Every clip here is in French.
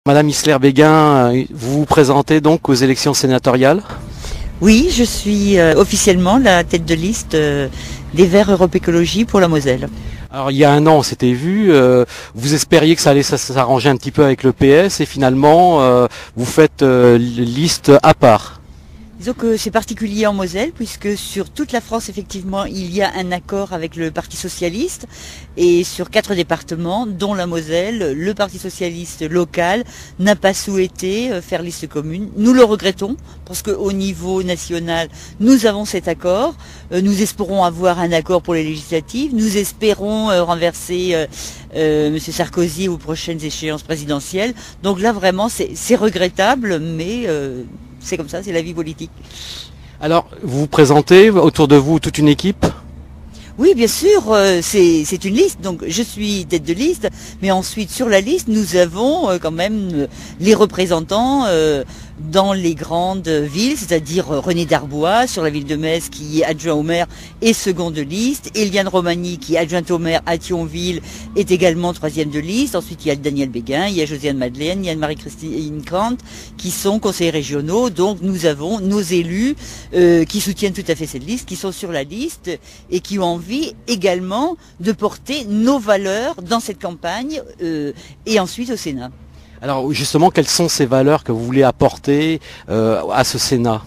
Madame Isler-Béguin, vous vous présentez donc aux élections sénatoriales? Oui, je suis officiellement la tête de liste des Verts Europe Écologie pour la Moselle. Alors il y a un an on s'était vu, vous espériez que ça allait s'arranger un petit peu avec le PS et finalement vous faites liste à part. Disons que c'est particulier en Moselle puisque sur toute la France effectivement il y a un accord avec le Parti Socialiste et sur 4 départements dont la Moselle, le Parti Socialiste local n'a pas souhaité faire liste commune. Nous le regrettons parce qu'au niveau national nous avons cet accord. Nous espérons avoir un accord pour les législatives. Nous espérons renverser M. Sarkozy aux prochaines échéances présidentielles. Donc là vraiment c'est regrettable mais c'est comme ça, c'est la vie politique. Alors, vous vous présentez, autour de vous, toute une équipe? Oui, bien sûr, c'est une liste, donc je suis tête de liste, mais ensuite sur la liste, nous avons quand même les représentants dans les grandes villes, c'est-à-dire René Darbois sur la ville de Metz qui est adjoint au maire et second de liste, Eliane Romani qui est adjointe au maire à Thionville est également troisième de liste, ensuite il y a Daniel Béguin, il y a Josiane Madeleine, il y a Marie-Christine Krant qui sont conseillers régionaux, donc nous avons nos élus qui soutiennent tout à fait cette liste, qui sont sur la liste et qui ont envie également de porter nos valeurs dans cette campagne et ensuite au Sénat. Alors justement, quelles sont ces valeurs que vous voulez apporter à ce Sénat?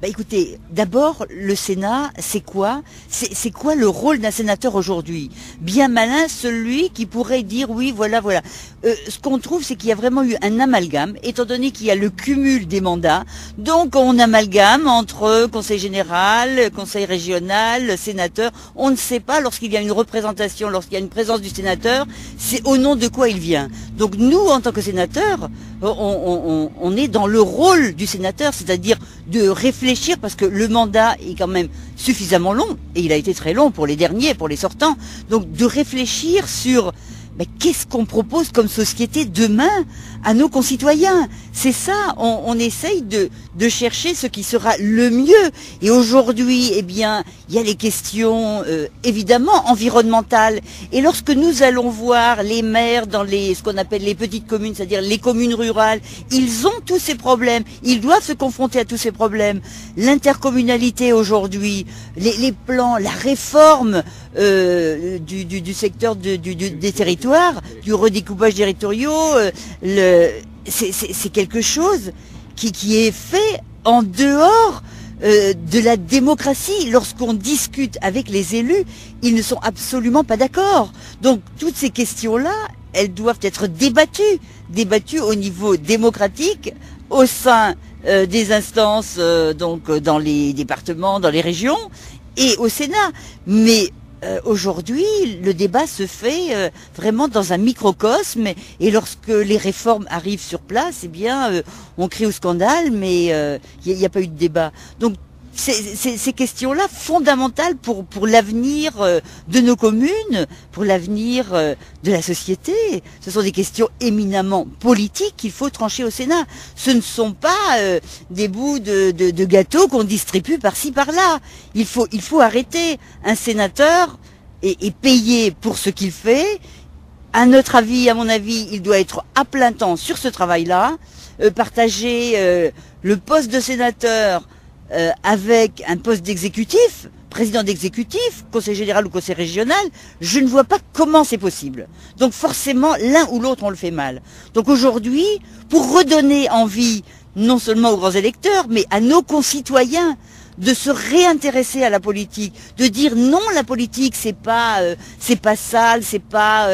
Bah écoutez, d'abord, le Sénat, c'est quoi? C'est quoi le rôle d'un sénateur aujourd'hui? Bien malin celui qui pourrait dire oui, voilà. Ce qu'on trouve, c'est qu'il y a vraiment eu un amalgame, étant donné qu'il y a le cumul des mandats. Donc on amalgame entre conseil général, conseil régional, sénateur. On ne sait pas, lorsqu'il y a une représentation, lorsqu'il y a une présence du sénateur, c'est au nom de quoi il vient. Donc nous, en tant que sénateurs, on est dans le rôle du sénateur, c'est-à-dire de réfléchir, parce que le mandat est quand même suffisamment long, et il a été très long pour les derniers, pour les sortants, donc de réfléchir sur qu'est-ce qu'on propose comme société demain à nos concitoyens. C'est ça, on essaye de chercher ce qui sera le mieux. Et aujourd'hui, eh bien, il y a les questions évidemment environnementales. Et lorsque nous allons voir les maires dans ce qu'on appelle les petites communes, c'est-à-dire les communes rurales, ils ont tous ces problèmes. Ils doivent se confronter à tous ces problèmes. L'intercommunalité aujourd'hui, les plans, la réforme du secteur des territoires, du redécoupage territoriaux, c'est quelque chose qui est fait en dehors de la démocratie. Lorsqu'on discute avec les élus, ils ne sont absolument pas d'accord. Donc toutes ces questions-là, elles doivent être débattues au niveau démocratique, au sein des instances, donc dans les départements, dans les régions, et au Sénat. Mais aujourd'hui, le débat se fait vraiment dans un microcosme et lorsque les réformes arrivent sur place, eh bien, on crie au scandale, mais il n'y a pas eu de débat. Donc, ces questions-là fondamentales pour l'avenir de nos communes, pour l'avenir de la société, ce sont des questions éminemment politiques qu'il faut trancher au Sénat. Ce ne sont pas des bouts de gâteau qu'on distribue par-ci par-là. Il faut arrêter. Un sénateur est payé pour ce qu'il fait. À notre avis, à mon avis, il doit être à plein temps sur ce travail-là, partager le poste de sénateur avec un poste d'exécutif, président d'exécutif, conseil général ou conseil régional, je ne vois pas comment c'est possible. Donc forcément, l'un ou l'autre, on le fait mal. Donc aujourd'hui, pour redonner envie, non seulement aux grands électeurs, mais à nos concitoyens, de se réintéresser à la politique, de dire non, la politique c'est pas sale, c'est pas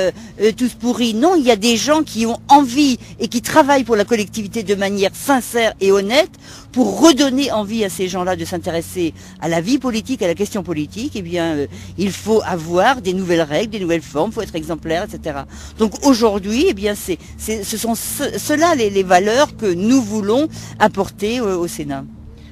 tous pourris. Non, il y a des gens qui ont envie et qui travaillent pour la collectivité de manière sincère et honnête pour redonner envie à ces gens-là de s'intéresser à la vie politique, à la question politique. Eh bien, il faut avoir des nouvelles règles, des nouvelles formes, il faut être exemplaire, etc. Donc aujourd'hui, eh bien, ce sont cela les valeurs que nous voulons apporter au Sénat.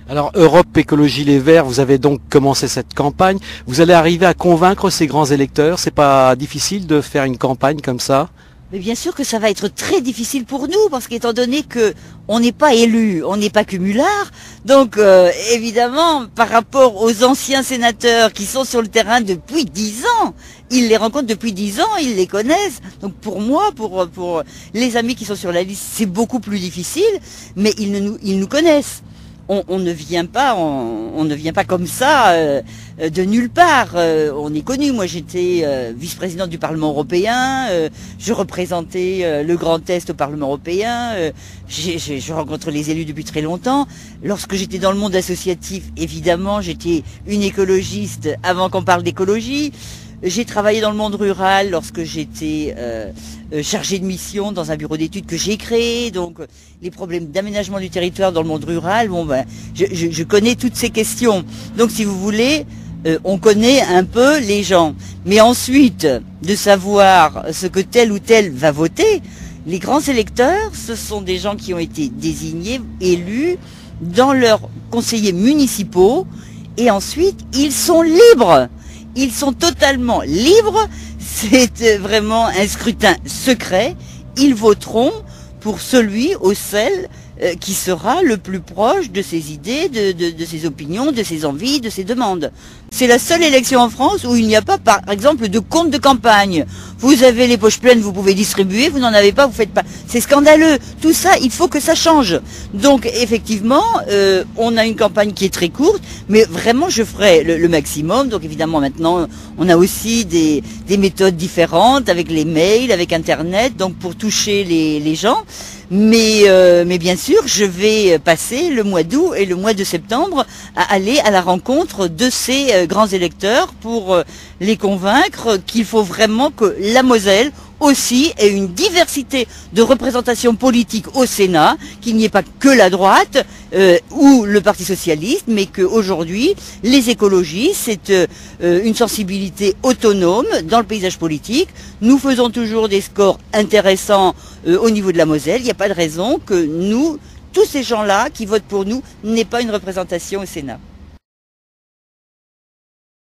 Alors Europe Écologie Les Verts, vous avez donc commencé cette campagne. Vous allez arriver à convaincre ces grands électeurs. C'est pas difficile de faire une campagne comme ça? Mais bien sûr que ça va être très difficile pour nous, parce qu'étant donné que on n'est pas élu, on n'est pas cumulard, donc évidemment, par rapport aux anciens sénateurs qui sont sur le terrain depuis 10 ans, ils les rencontrent depuis 10 ans, ils les connaissent. Donc pour moi, pour les amis qui sont sur la liste, c'est beaucoup plus difficile, mais ils nous connaissent. On ne vient pas, on ne vient pas comme ça de nulle part. On est connu. Moi, j'étais vice-présidente du Parlement européen. Je représentais le Grand Est au Parlement européen. Je rencontre les élus depuis très longtemps. Lorsque j'étais dans le monde associatif, évidemment, j'étais une écologiste avant qu'on parle d'écologie. J'ai travaillé dans le monde rural lorsque j'étais chargée de mission dans un bureau d'études que j'ai créé. Donc les problèmes d'aménagement du territoire dans le monde rural, bon ben, je connais toutes ces questions. Donc si vous voulez, on connaît un peu les gens. Mais ensuite, de savoir ce que tel ou tel va voter, les grands électeurs, ce sont des gens qui ont été désignés, élus dans leurs conseillers municipaux, et ensuite ils sont libres. Ils sont totalement libres, c'est vraiment un scrutin secret. Ils voteront pour celui ou celle qui sera le plus proche de ses idées, de ses opinions, de ses envies, de ses demandes. C'est la seule élection en France où il n'y a pas, par exemple, de compte de campagne. Vous avez les poches pleines, vous pouvez distribuer, vous n'en avez pas, vous faites pas. C'est scandaleux. Tout ça, il faut que ça change. Donc, effectivement, on a une campagne qui est très courte, mais vraiment, je ferai le maximum. Donc, évidemment, maintenant, on a aussi des méthodes différentes avec les mails, avec Internet, donc pour toucher les gens. Mais bien sûr, je vais passer le mois d'août et le mois de septembre à aller à la rencontre de ces grands électeurs pour les convaincre qu'il faut vraiment que la Moselle aussi ait une diversité de représentation politique au Sénat, qu'il n'y ait pas que la droite ou le Parti socialiste, mais qu'aujourd'hui, les écologistes, c'est une sensibilité autonome dans le paysage politique. Nous faisons toujours des scores intéressants au niveau de la Moselle. Il n'y a pas de raison que nous, tous ces gens-là qui votent pour nous, n'aient pas une représentation au Sénat.